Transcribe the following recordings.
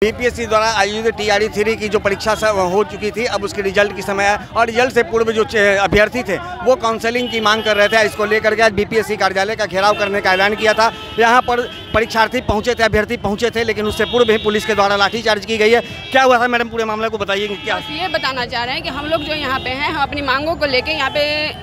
BPSC द्वारा आयोजित TRE 3 की जो परीक्षा हो चुकी थी, अब उसके रिजल्ट की समय है और रिजल्ट से पूर्व जो अभ्यर्थी थे वो काउंसलिंग की मांग कर रहे थे। इसको लेकर के आज बीपीएससी कार्यालय का घेराव करने का ऐलान किया था। यहाँ पर परीक्षार्थी पहुँचे थे, अभ्यर्थी पहुँचे थे, लेकिन उससे पूर्व ही पुलिस के द्वारा लाठीचार्ज की गई है। क्या हुआ था मैडम, पूरे मामले को बताइए। क्या ये बताना चाह रहे हैं कि हम लोग जो यहाँ पे हैं, हम अपनी मांगों को लेके यहाँ पे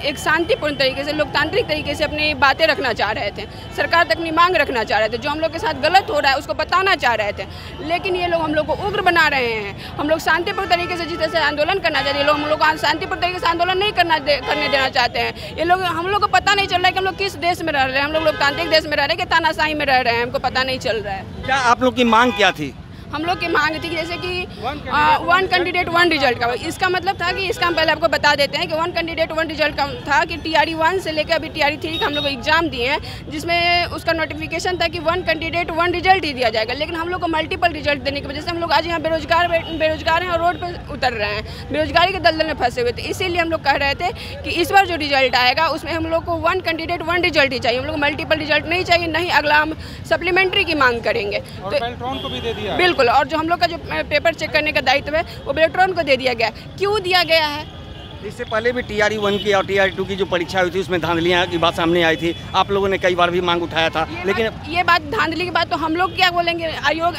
एक शांतिपूर्ण तरीके से, लोकतांत्रिक तरीके से अपनी बातें रखना चाह रहे थे। सरकार तक अपनी मांग रखना चाह रहे थे। जो हम लोग के साथ गलत हो रहा है उसको बताना चाह रहे थे, लेकिन ये लोग हम लोग को उग्र बना रहे हैं। हम लोग शांतिपूर्ण तरीके से जिस तरह से आंदोलन करना चाहते हैं, हम लोग शांतिपूर्ण तरीके से आंदोलन नहीं करने देना चाहते हैं। ये लोग, हम लोग को पता नहीं चल रहा है कि हम लोग किस देश में रह रहे हैं। हम लोग लोकतांत्रिक देश में रह रहे हैं कि तानाशाही में रह रहे हैं, हमको पता नहीं चल रहा है। क्या आप लोग की मांग क्या थी? हम लोग की मांग थी जैसे कि 1 कैंडिडेट 1 रिजल्ट का। इसका मतलब था कि इसका हम पहले आपको बता देते हैं कि 1 कैंडिडेट 1 रिजल्ट का था कि TRE 1 से लेकर अभी TRE 3 का हम लोग एग्जाम दिए हैं, जिसमें उसका नोटिफिकेशन था कि 1 कैंडिडेट 1 रिजल्ट ही दिया जाएगा। लेकिन हम लोग को मल्टीपल रिजल्ट देने की वजह से हम लोग आज यहाँ बेरोजगार हैं और रोड पर उतर रहे हैं, बेरोजगारी के दलदल में फंसे हुए थे। इसीलिए हम लोग कह रहे थे कि इस बार जो रिजल्ट आएगा उसमें हम लोग को 1 कैंडिडेट 1 रिजल्ट ही चाहिए। हम लोग मल्टीपल रिजल्ट नहीं चाहिए, नहीं अगला हम सप्लीमेंट्री की मांग करेंगे। तो बेल्ट्रॉन को भी दे दिया बिल्कुल, और जो हम लोग का जो पेपर चेक करने का दायित्व है वो बेल्ट्रॉन को दे दिया गया। क्यों दिया गया है? इससे पहले भी TRE 1 की और TRE 2 की जो परीक्षा हुई थी उसमें धांधलियां की बात सामने आई थी। आप लोगों ने कई बार भी मांग उठाया था, लेकिन ये बात धांधली की बात तो हम लोग क्या बोलेंगे। आयोग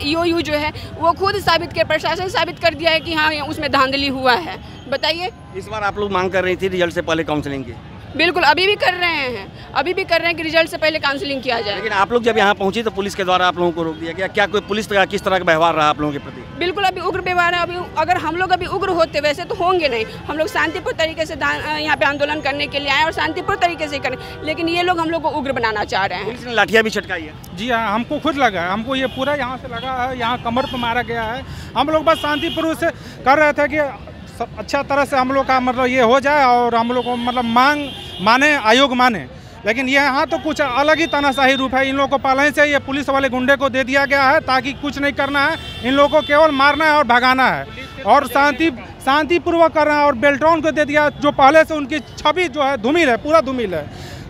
EOU जो है वो खुद साबित कर, प्रशासन साबित कर दिया है कि हाँ उसमें धांधली हुआ है। बताइए, इस बार आप लोग मांग कर रही थी रिजल्ट से पहले काउंसलिंग की? बिल्कुल, अभी भी कर रहे हैं कि रिजल्ट से पहले काउंसलिंग किया जाए। लेकिन आप लोग जब यहाँ पहुंची तो पुलिस के द्वारा आप लोगों को रोक दिया गया। क्या कोई पुलिस का किस तरह का व्यवहार रहा आप लोगों के प्रति? बिल्कुल, अभी उग्र व्यवहार है। अभी अगर हम लोग अभी उग्र होते वैसे तो होंगे नहीं। हम लोग शांतिपूर्ण तरीके से यहाँ पे आंदोलन करने के लिए आए और शांतिपूर्ण तरीके से करें, लेकिन ये लोग हम लोग को उग्र बनाना चाह रहे हैं। पुलिस ने लाठियाँ भी छटकाई है? जी हाँ, हमको खुद लगा है। हमको ये पूरा यहाँ से लगा है, यहाँ कमर पर मारा गया है। हम लोग बस शांतिपूर्ण से कर रहे थे कि अच्छा तरह से हम लोग का मतलब ये हो जाए और हम लोग को मतलब मांग माने, आयोग माने। लेकिन ये यहाँ तो कुछ अलग ही तानाशाही रूप है। इन लोगों को पहले से ये पुलिस वाले गुंडे को दे दिया गया है ताकि कुछ नहीं करना है, इन लोगों को केवल मारना है और भगाना है और शांतिपूर्वक करना है। और बेल्ट्रॉन को दे दिया जो पहले से उनकी छवि जो है धूमिल है, पूरा धूमिल है।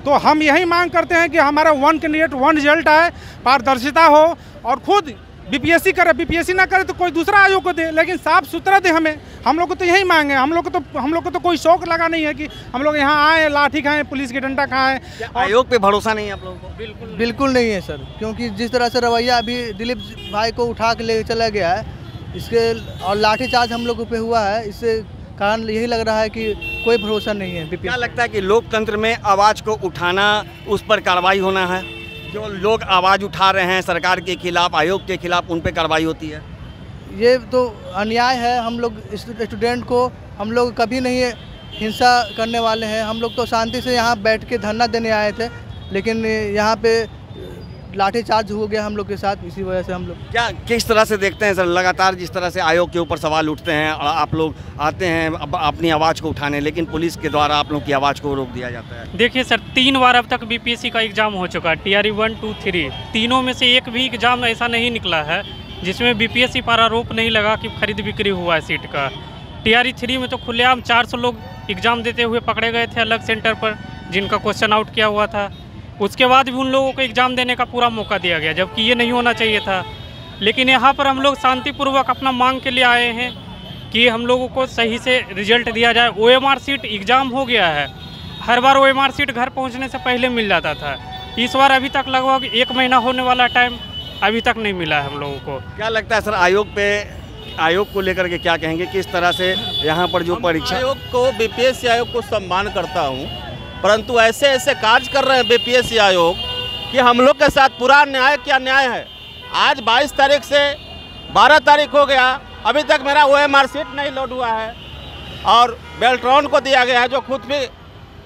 तो हम यही मांग करते हैं कि हमारा 1 कैंडिडेट 1 रिजल्ट आए, पारदर्शिता हो और खुद बीपीएससी करे। बीपीएससी ना करे तो कोई दूसरा आयोग को दे, लेकिन साफ सुथरा दे हमें। हम लोग को तो यही मांगे। हम लोग को तो कोई शौक लगा नहीं है कि हम लोग यहाँ आए, लाठी खाएं, पुलिस की डंडा खाएं। आयोग पे भरोसा नहीं है आप लोगों को? बिल्कुल नहीं है सर, क्योंकि जिस तरह से रवैया अभी दिलीप भाई को उठा के ले चला गया है, इसके और लाठीचार्ज हम लोगों पे हुआ है, इससे कारण यही लग रहा है कि कोई भरोसा नहीं है। क्या लगता है कि लोकतंत्र में आवाज़ को उठाना, उस पर कार्रवाई होना है? जो लोग आवाज़ उठा रहे हैं सरकार के खिलाफ, आयोग के खिलाफ, उन पे कार्रवाई होती है? ये तो अन्याय है। हम लोग स्टूडेंट को, हम लोग कभी नहीं हिंसा करने वाले हैं। हम लोग तो शांति से यहाँ बैठ के धरना देने आए थे, लेकिन यहाँ पे लाठीचार्ज हो गया हम लोग के साथ। इसी वजह से हम लोग क्या किस तरह से देखते हैं सर, लगातार जिस तरह से आयोग के ऊपर सवाल उठते हैं और आप लोग आते हैं अपनी आवाज़ को उठाने, लेकिन पुलिस के द्वारा आप लोग की आवाज़ को रोक दिया जाता है? देखिए सर, 3 बार अब तक बीपीएससी का एग्ज़ाम हो चुका है। TRE 1, 2, 3 तीनों में से एक भी एग्ज़ाम ऐसा नहीं निकला है जिसमें बीपीएससी पर आरोप नहीं लगा कि खरीद बिक्री हुआ है सीट का। TRE 3 में तो खुलेआम 400 लोग एग्ज़ाम देते हुए पकड़े गए थे अलग सेंटर पर, जिनका क्वेश्चन आउट किया हुआ था। उसके बाद भी उन लोगों को एग्ज़ाम देने का पूरा मौका दिया गया, जबकि ये नहीं होना चाहिए था। लेकिन यहाँ पर हम लोग शांतिपूर्वक अपना मांग के लिए आए हैं कि हम लोगों को सही से रिजल्ट दिया जाए। OMR सीट एग्ज़ाम हो गया है, हर बार OMR सीट घर पहुँचने से पहले मिल जाता था। इस बार अभी तक लगभग 1 महीना होने वाला टाइम अभी तक नहीं मिला है हम लोगों को। क्या लगता है सर, आयोग को लेकर के क्या कहेंगे? किस तरह से यहाँ पर जो परीक्षा, आयोग को, बीपीएससी आयोग को सम्मान करता हूँ, परंतु ऐसे ऐसे कार्य कर रहे हैं बीपीएससी आयोग कि हम लोग के साथ पूरा न्याय क्या न्याय है। आज 22 तारीख से 12 तारीख हो गया, अभी तक मेरा OMR सीट नहीं लोड हुआ है और बेल्ट्रॉन को दिया गया है, जो खुद भी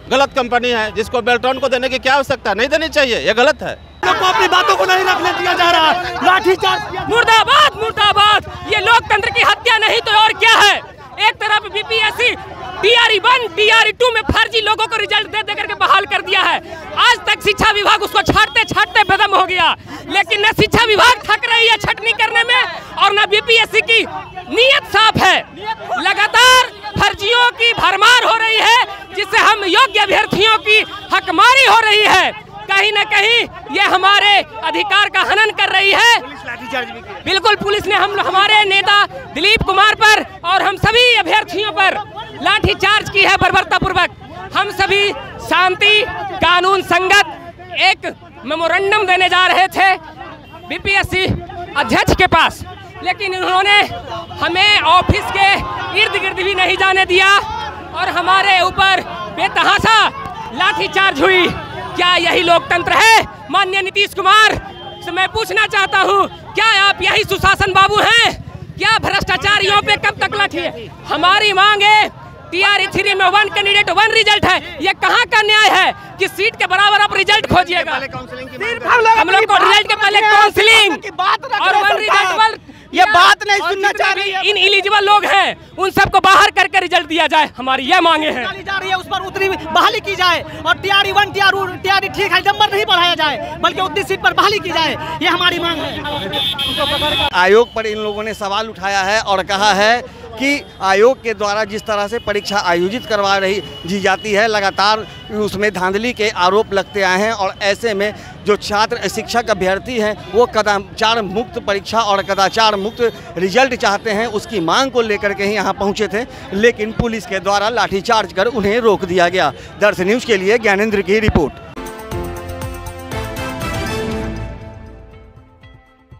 गलत कंपनी है, जिसको बेल्ट्रॉन को देने की क्या आवश्यकता, नहीं देनी चाहिए, ये गलत है। लोग को अपनी बातों को नहीं रखने दिया जा रहा है। लाठीचार्ज, मुर्दाबाद मुर्दाबाद। ये लोकतंत्र की हत्या नहीं तो और क्या है। एक तरफ बीपीएससी TRE 1, TRE 2 में फर्जी लोगों को रिजल्ट दे दे करके बहाल कर दिया है। आज तक शिक्षा विभाग उसको छाटते छाटते बेदम हो गया, लेकिन न शिक्षा विभाग थक रही है छटनी करने में और न बीपीएससी की नीयत साफ है। लगातार फर्जियों की भरमार हो रही है, जिससे हम योग्य अभ्यर्थियों की हकमारी हो रही है। कहीं न कहीं ये हमारे अधिकार का हनन कर रही है। बिल्कुल, पुलिस ने हमारे नेता दिलीप कुमार पर और हम सभी अभ्यर्थियों पर लाठीचार्ज की है बर्बरतापूर्वक। हम सभी शांति कानून संगत एक मेमोरेंडम देने जा रहे थे बीपीएससी अध्यक्ष के पास, लेकिन उन्होंने हमें ऑफिस के इर्द गिर्द भी नहीं जाने दिया और हमारे ऊपर बेतहाशा लाठीचार्ज हुई। क्या यही लोकतंत्र है? माननीय नीतीश कुमार से मैं पूछना चाहता हूं, क्या आप यही सुशासन बाबू हैं? क्या भ्रष्टाचारियों पे कब तक लाठी है? हमारी मांग है टीआरई 3 में 1 कैंडिडेट 1 रिजल्ट है। ये कहाँ का न्याय है कि सीट के बराबर आप रिजल्ट खोजिएगा? हम लोग को रिजल्ट के पहले काउंसलिंग और 1 रिजल्ट ये बात नहीं सुनना चाह रही है। इन एलिजिबल लोग हैं उन सबको बाहर करके रिजल्ट दिया जाए, हमारी यह मांगे हैं। जा रही है उस पर उतनी बहाली की जाए और टीआरई 1 टीआरई ठीक है, नंबर नहीं बढ़ाया जाए बल्कि उतनी सीट पर बहाली की जाए, ये हमारी मांग है। आयोग पर इन लोगों ने सवाल उठाया है और कहा है कि आयोग के द्वारा जिस तरह से परीक्षा आयोजित करवा रही जाती है, लगातार उसमें धांधली के आरोप लगते आए हैं और ऐसे में जो छात्र शिक्षक अभ्यर्थी हैं वो कदाचार मुक्त परीक्षा और कदाचार मुक्त रिजल्ट चाहते हैं, उसकी मांग को लेकर के ही यहाँ पहुँचे थे, लेकिन पुलिस के द्वारा लाठीचार्ज कर उन्हें रोक दिया गया। दर्श न्यूज़ के लिए ज्ञानेंद्र की रिपोर्ट।